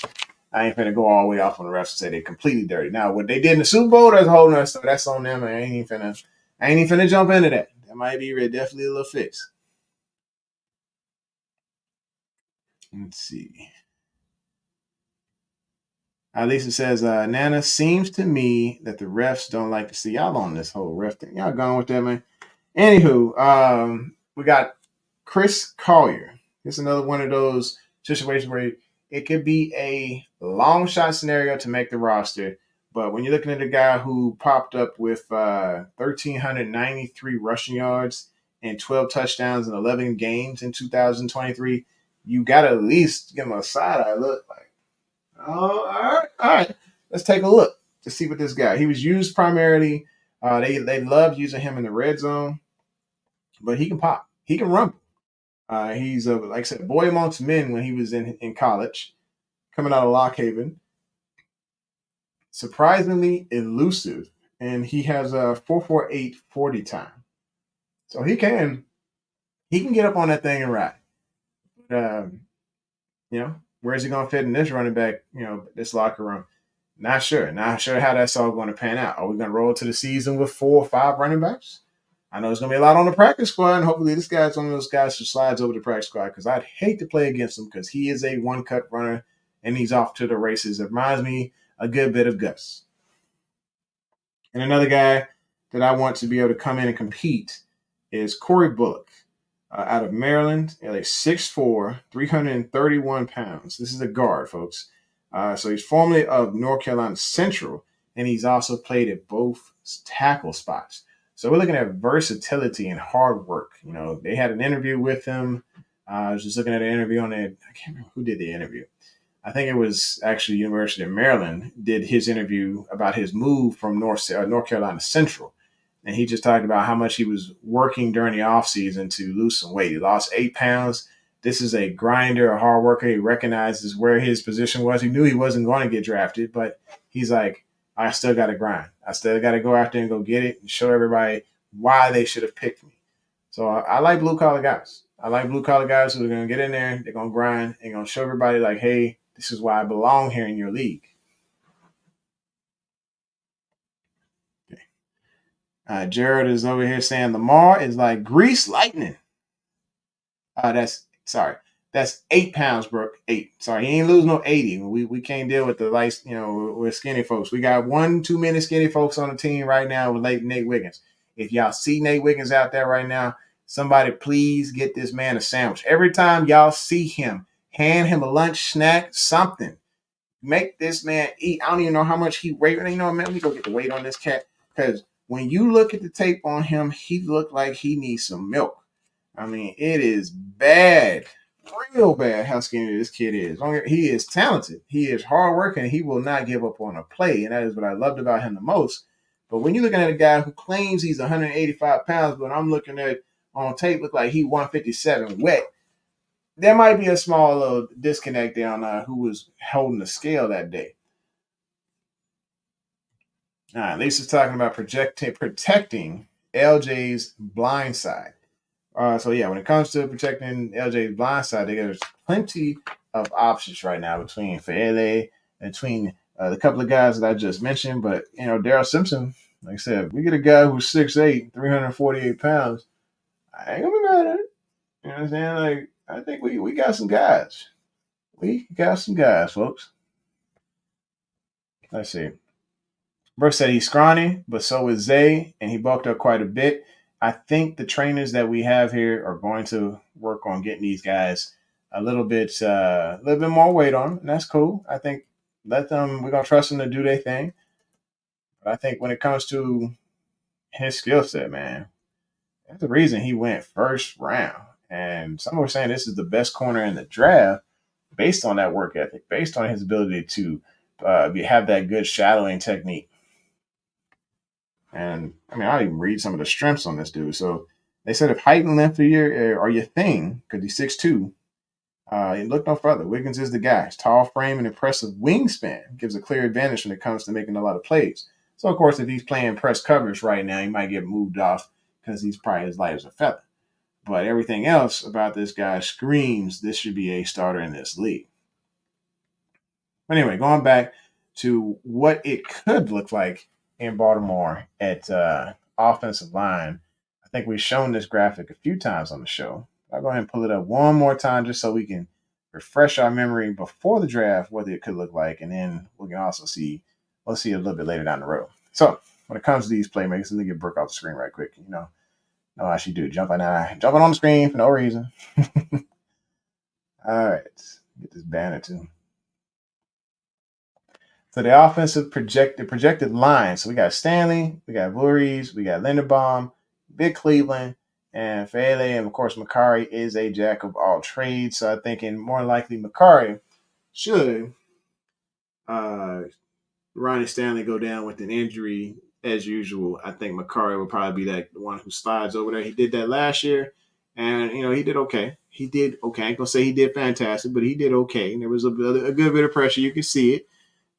Speaker 1: I ain't finna go all the way off on the refs and say they're completely dirty. Now what they did in the Super Bowl, that's a whole nother stuff. That's on them. I ain't even finna jump into that. That might be definitely a little fix. Let's see. Lisa says, Nana, seems to me that the refs don't like to see y'all on this whole ref thing. Y'all going with that, man? Anywho, we got Chris Collier. It's another one of those situations where it could be a long shot scenario to make the roster. But when you're looking at a guy who popped up with 1,393 rushing yards and 12 touchdowns in 11 games in 2023, you got to at least give him a side-eye look. Like, all right. Let's take a look to see what this guy. He was used primarily. They love using him in the red zone, but he can pop. He can rumble. He's like I said, boy amongst men when he was in college. coming out of Lock Haven. Surprisingly elusive, and he has a 4.48 40 time. So he can get up on that thing and ride. Um, where's he going to fit in this running back, this locker room? Not sure. Not sure how that's all going to pan out. Are we going to roll to the season with 4 or 5 running backs? I know there's going to be a lot on the practice squad, and hopefully this guy's one of those guys who slides over the practice squad because I'd hate to play against him because he is a one-cut runner, and he's off to the races. It reminds me a good bit of Gus. And another guy that I want to be able to come in and compete is Corey Bullock. Out of Maryland, 6'4", 331 pounds. This is a guard, folks. So he's formerly of North Carolina Central, and he's also played at both tackle spots. So we're looking at versatility and hard work. They had an interview with him. I was just looking at an interview on it. I can't remember who did the interview. I think it was actually University of Maryland did his interview about his move from North Carolina Central. And he just talked about how much he was working during the offseason to lose some weight. He lost 8 pounds. This is a grinder, a hard worker. He recognizes where his position was. He knew he wasn't going to get drafted, but he's like, I still got to grind. I still got to go out there and go get it and show everybody why they should have picked me. So I like blue-collar guys. I like blue-collar guys who are going to get in there, they're going to grind, and going to show everybody like, hey, this is why I belong here in your league. Jared is over here saying Lamar is like grease lightning. That's 8 pounds, Brooke. 8. Sorry, he ain't losing no 80. We can't deal with the lights, with skinny folks. We got 1 too many skinny folks on the team right now with Nate Wiggins. If y'all see Nate Wiggins out there right now, somebody please get this man a sandwich. Every time y'all see him, hand him a lunch, snack, something. Make this man eat. I don't even know how much he weighs. Man, let me go get the weight on this cat because when you look at the tape on him, he looked like he needs some milk. I mean, it is bad, real bad how skinny this kid is. He is talented. He is hardworking. He will not give up on a play, and that is what I loved about him the most. But when you're looking at a guy who claims he's 185 pounds, but I'm looking at on tape look like he 157 wet, there might be a small little disconnect there on who was holding the scale that day. All right, Lisa's talking about protecting LJ's blind side. So when it comes to protecting LJ's blind side, there's plenty of options right now between Fa'ele, between the couple of guys that I just mentioned. But Daryl Simpson, like I said, we get a guy who's 6'8", 348 pounds. I ain't gonna be mad at it. You know what I'm saying? Like I think we got some guys. We got some guys, folks. Let's see. Brooks said he's scrawny, but so is Zay, and he bulked up quite a bit. I think the trainers that we have here are going to work on getting these guys a little bit more weight on, and that's cool. I think we're gonna trust them to do their thing. But I think when it comes to his skill set, man, that's the reason he went first round. And some were saying this is the best corner in the draft based on that work ethic, based on his ability to have that good shadowing technique. And I'll even read some of the strengths on this dude. So they said if height and length are your thing, because he's 6'2", look no further. Wiggins is the guy. His tall frame and impressive wingspan gives a clear advantage when it comes to making a lot of plays. So, of course, if he's playing press coverage right now, he might get moved off because he's probably as light as a feather. But everything else about this guy screams this should be a starter in this league. But anyway, going back to what it could look like in Baltimore at offensive line, I think we've shown this graphic a few times on the show. I'll go ahead and pull it up one more time just so we can refresh our memory before the draft what it could look like, and then we can also see a little bit later down the road. So when it comes to these playmakers, let me get Brooke off the screen right quick. Know how she do, jumping on the screen for no reason. All right, get this banner too. So the offensive projected line. So we got Stanley, we got Voorhees, we got Linderbaum, Big Cleveland, and Fa'ele, and of course Mekari is a jack of all trades. So I'm thinking more likely Mekari should Ronnie Stanley go down with an injury as usual. I think Mekari will probably be the one who slides over there. He did that last year, And he did okay. He did okay. I ain't gonna say he did fantastic, but he did okay. And there was a good bit of pressure. You could see it.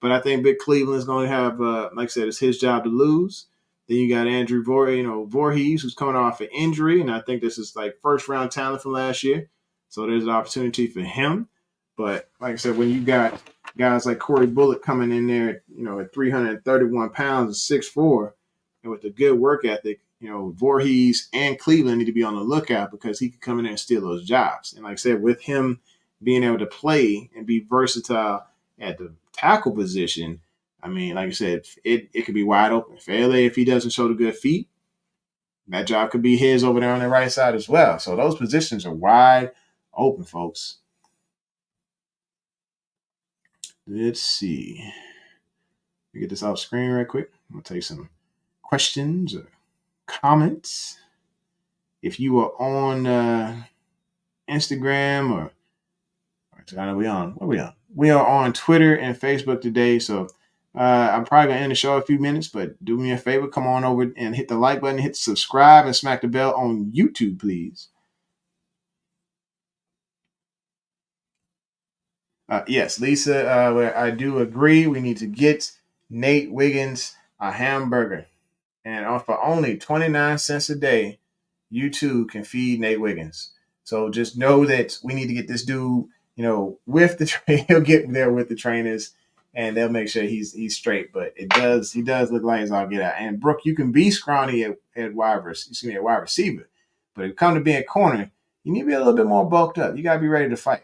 Speaker 1: But I think Big Cleveland's going to have, like I said, it's his job to lose. Then you got Andrew Voorhees, who's coming off an injury, and I think this is like first round talent from last year. So there's an opportunity for him. But like I said, when you got guys like Corey Bullock coming in there, at 331 pounds and 6'4", and with a good work ethic, Voorhees and Cleveland need to be on the lookout because he could come in there and steal those jobs. And like I said, with him being able to play and be versatile at the tackle position, I mean, like I said, it could be wide open. For LA, if he doesn't show the good feet, that job could be his over there on the right side as well. So those positions are wide open, folks. Let's see. Let me get this off screen real quick. I'll take some questions or comments. If you are on Instagram or we on? What are we on? We are on Twitter and Facebook today. So I'm probably going to end the show in a few minutes, but do me a favor. Come on over and hit the like button, hit subscribe, and smack the bell on YouTube, please. Yes, Lisa, I do agree. We need to get Nate Wiggins a hamburger. And for only 29 cents a day, you too can feed Nate Wiggins. So just know that we need to get this dude, with the train. He'll get there with the trainers, and they'll make sure he's straight. But he does look like he's all get out. And Brooke, you can be scrawny at wide receiver, but if you come to being a corner, you need to be a little bit more bulked up. You got to be ready to fight.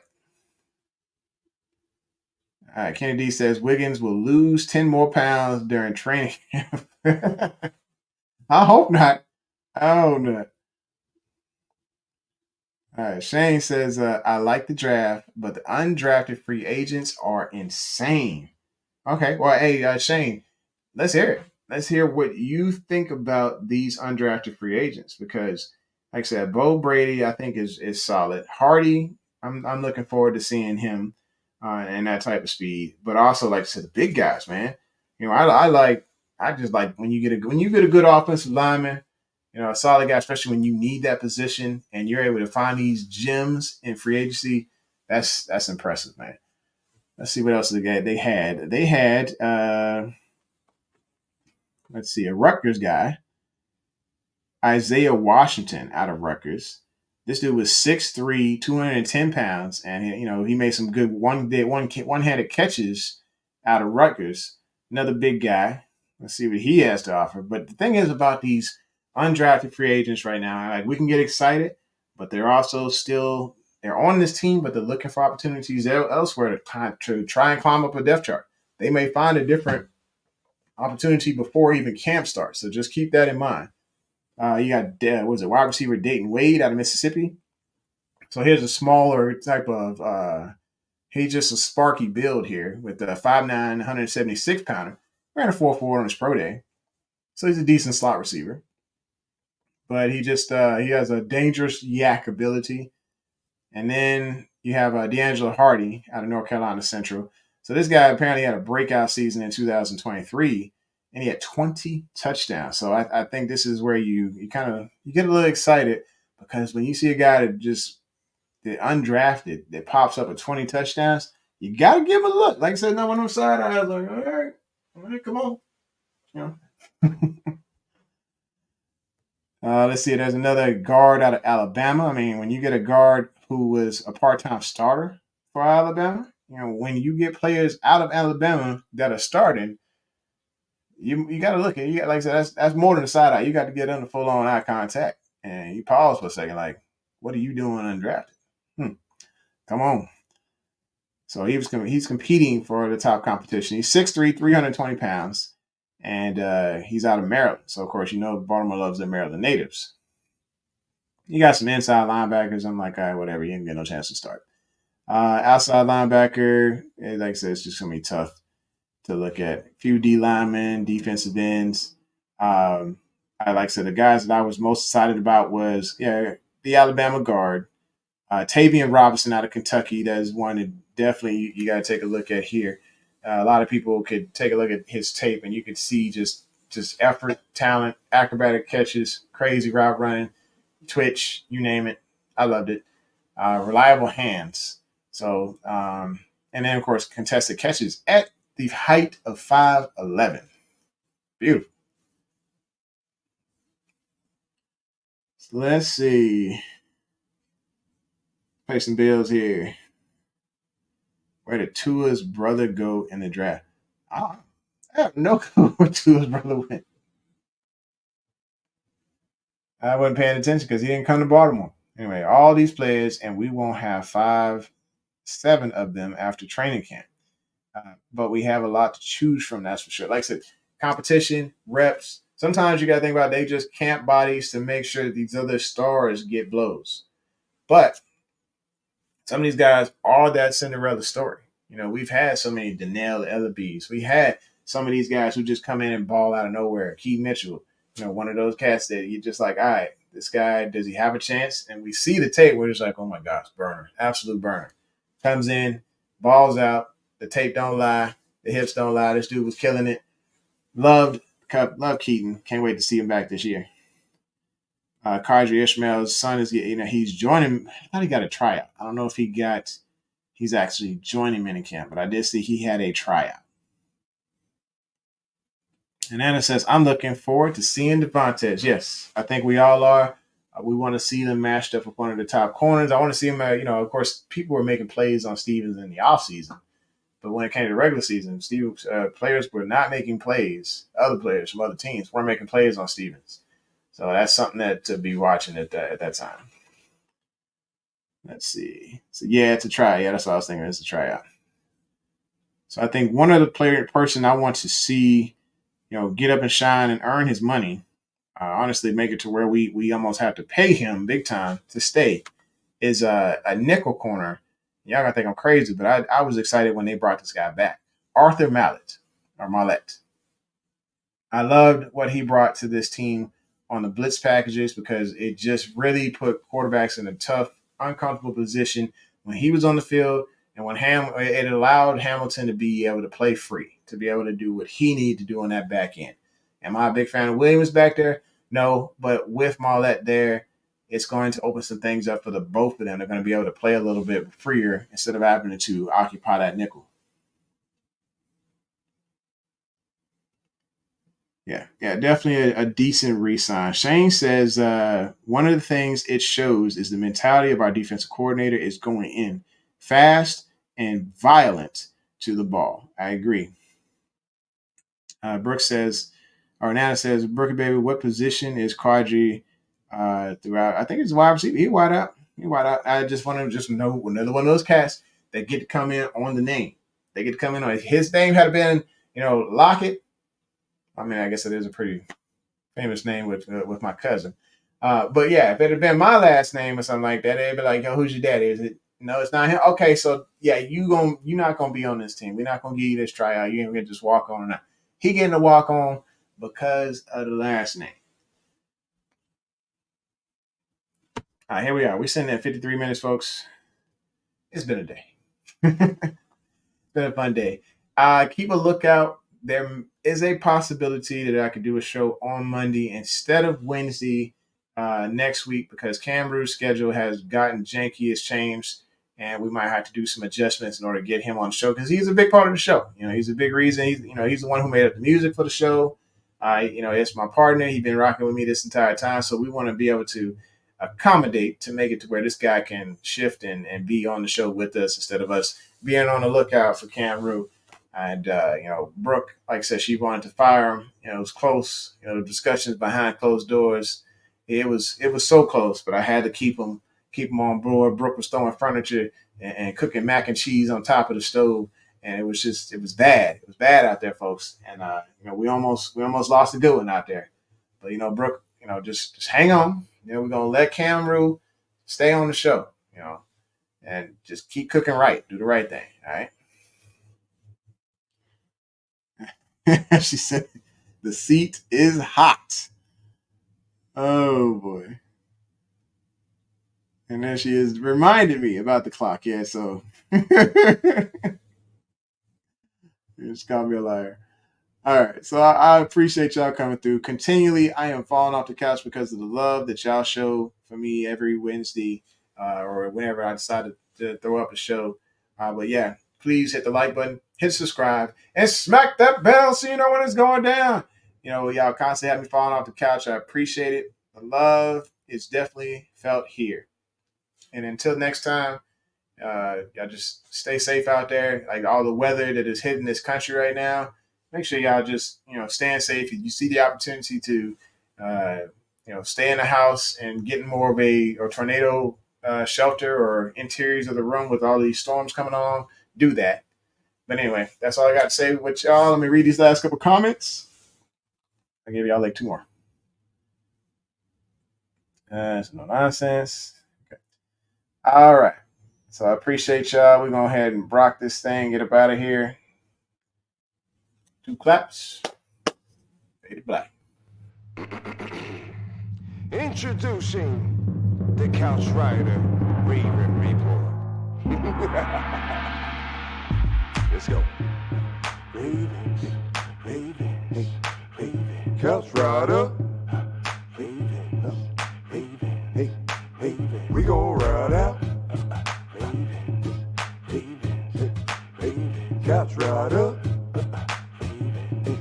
Speaker 1: All right, Kennedy says Wiggins will lose 10 more pounds during training camp. I hope not. I hope not. All right, Shane says, I like the draft, but the undrafted free agents are insane. Okay, well, hey, Shane, let's hear it. Let's hear what you think about these undrafted free agents because, like I said, Bo Brady, I think is solid. Hardy, I'm looking forward to seeing him and that type of speed. But also, like I said, the big guys, man. I just like when you get a good offensive lineman, a solid guy, especially when you need that position and you're able to find these gems in free agency. That's impressive, man. Let's see what else they had. They had let's see, a Rutgers guy, Isaiah Washington out of Rutgers. This dude was 6'3", 210 pounds, and he made some good one-handed catches out of Rutgers. Another big guy. Let's see what he has to offer. But the thing is about these undrafted free agents right now, like we can get excited, but they're also they're on this team, but they're looking for opportunities elsewhere to try and climb up a depth chart. They may find a different opportunity before even camp starts. So just keep that in mind. You got wide receiver Dayton Wade out of Mississippi. So here's a smaller type of he's just a sparky build here with the 5'9", 176 pounder. Ran a 4.4 on his pro day. So he's a decent slot receiver. But he has a dangerous yak ability. And then you have D'Angelo Hardy out of North Carolina Central. So this guy apparently had a breakout season in 2023, and he had 20 touchdowns. So I think this is where you get a little excited because when you see a guy that undrafted that pops up with 20 touchdowns, you got to give him a look. Like I said, no one on the side, I was like, all right, come on. Let's see. There's another guard out of Alabama. I mean, when you get a guard who was a part-time starter for Alabama, when you get players out of Alabama that are starting, you got to look at it. Like I said, that's more than a side eye. You got to get under full-on eye contact. And you pause for a second, like, what are you doing undrafted? Come on. So he's competing for the top competition. He's 6'3", 320 pounds. And he's out of Maryland. So, of course, Baltimore loves their Maryland natives. You got some inside linebackers. I'm like, all right, whatever. You ain't get no chance to start. Outside linebacker, like I said, it's just going to be tough to look at. A few D linemen, defensive ends. Like I said, the guys that I was most excited about was, the Alabama guard. Tavian Robinson out of Kentucky. That is one that definitely you got to take a look at here. A lot of people could take a look at his tape, and you could see just effort, talent, acrobatic catches, crazy route running, twitch, you name it. I loved it. Reliable hands. So, and then of course contested catches at the height of 5'11". Beautiful. So let's see. Play some bills here. Where did Tua's brother go in the draft? I have no clue where Tua's brother went. I wasn't paying attention because he didn't come to Baltimore. Anyway, all these players, and we won't have 7 of them after training camp. But we have a lot to choose from, that's for sure. Like I said, competition, reps. Sometimes you got to think about they just camp bodies to make sure that these other stars get blows. But some of these guys are that Cinderella story. We've had so many Danielle Ellerbees. We had some of these guys who just come in and ball out of nowhere. Keith Mitchell, one of those cats that you're just like, all right, this guy, does he have a chance? And we see the tape where it's like, oh my gosh, burner, absolute burner. Comes in, balls out, the tape don't lie, the hips don't lie. This dude was killing it. Loved Keaton. Can't wait to see him back this year. Qadry Ishmael's son is, he's joining. I thought he got a tryout. I don't know if he's actually joining minicamp, but I did see he had a tryout. And Anna says, I'm looking forward to seeing Devontae. Yes, I think we all are. We want to see them matched up with one of the top corners. I want to see him, of course, people were making plays on Stevens in the offseason. But when it came to the regular season, players were not making plays. Other players from other teams weren't making plays on Stevens. So that's something that to be watching at that time. Let's see. So yeah, it's a tryout. Yeah, that's what I was thinking. It's a tryout. So I think one of the person I want to see, get up and shine and earn his money. Honestly, make it to where we almost have to pay him big time to stay. Is a nickel corner. Y'all gonna think I'm crazy, but I was excited when they brought this guy back, Arthur Mallett. I loved what he brought to this team on the blitz packages because it just really put quarterbacks in a tough, uncomfortable position when he was on the field, and when it allowed Hamilton to be able to play free, to be able to do what he needed to do on that back end. Am I a big fan of Williams back there? No, but with Mallett there, it's going to open some things up for the both of them. They're going to be able to play a little bit freer instead of having to occupy that nickel. Yeah, definitely a decent re-sign. Shane says one of the things it shows is the mentality of our defensive coordinator is going in fast and violent to the ball. I agree. Brooke says, or Nana says, Brookie baby, what position is Qadry throughout? I think it's wide receiver. He wide out. I just want to know another one of those cats that get to come in on the name. They get to come in on his name had been, Lockett. I mean, I guess it is a pretty famous name with my cousin. But yeah, if it had been my last name or something like that, they'd be like, yo, who's your daddy? Is it? No, it's not him. Okay, so yeah, you're not gonna be on this team. We're not gonna give you this tryout. You ain't gonna just walk on or not. He getting to walk on because of the last name. All right, here we are. We're sitting at 53 minutes, folks. It's been a day. It's been a fun day. Keep a lookout. There is a possibility that I could do a show on Monday instead of Wednesday next week because Cam Rew's schedule has gotten janky. It's changed, and we might have to do some adjustments in order to get him on the show because he's a big part of the show. He's a big reason. He's the one who made up the music for the show. It's my partner. He's been rocking with me this entire time, so we want to be able to accommodate to make it to where this guy can shift and be on the show with us instead of us being on the lookout for Cam Rew. And, Brooke, like I said, she wanted to fire him. It was close. The discussions behind closed doors, it was so close, but I had to keep him on board. Brooke was throwing furniture and cooking mac and cheese on top of the stove. And it was bad. It was bad out there, folks. And, we almost lost a good one out there. But, Brooke, just hang on. We're going to let Cam Rew stay on the show, and just keep cooking right. Do the right thing, all right? She said, the seat is hot. Oh, boy. And then she has reminded me about the clock. Yeah, so just call me a liar. All right, so I appreciate y'all coming through. Continually, I am falling off the couch because of the love that y'all show for me every Wednesday. or whenever I decide to throw up a show. But yeah, please hit the like button, hit subscribe, and smack that bell so you know when it's going down. You know, y'all constantly have me falling off the couch. I appreciate it. The love is definitely felt here. And until next time, y'all just stay safe out there. Like all the weather that is hitting this country right now, make sure y'all just, staying safe. If you see the opportunity to, stay in the house and get more of a tornado shelter or interiors of the room with all these storms coming on, do that. But anyway, that's all I got to say with y'all. Let me read these last couple comments. I'll give y'all like 2 more. It's no nonsense. Okay. All right. So I appreciate y'all. We're going to go ahead and rock this thing, get up out of here. 2 claps. Fade to black.
Speaker 2: Introducing the Couch Rider Raven Report. Let's go. Ravens, Raven, hey, Raven. Couch Rider. Raven, Raven, hey, Raven. We gon' ride out. Raven, Raven, hey, Raven. Couch Rider. Raven,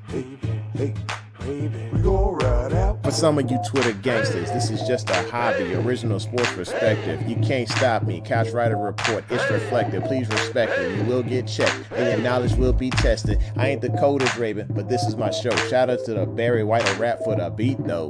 Speaker 2: Raven, hey, Raven. We gon' ride out.
Speaker 3: For some of you Twitter gangsters, this is just a hobby, original sports perspective. You can't stop me. Couch Rider Report, it's reflective. Please respect it. You will get checked, and your knowledge will be tested. I ain't the coldest Raven, but this is my show. Shout out to the Barry White of rap for the beat, though.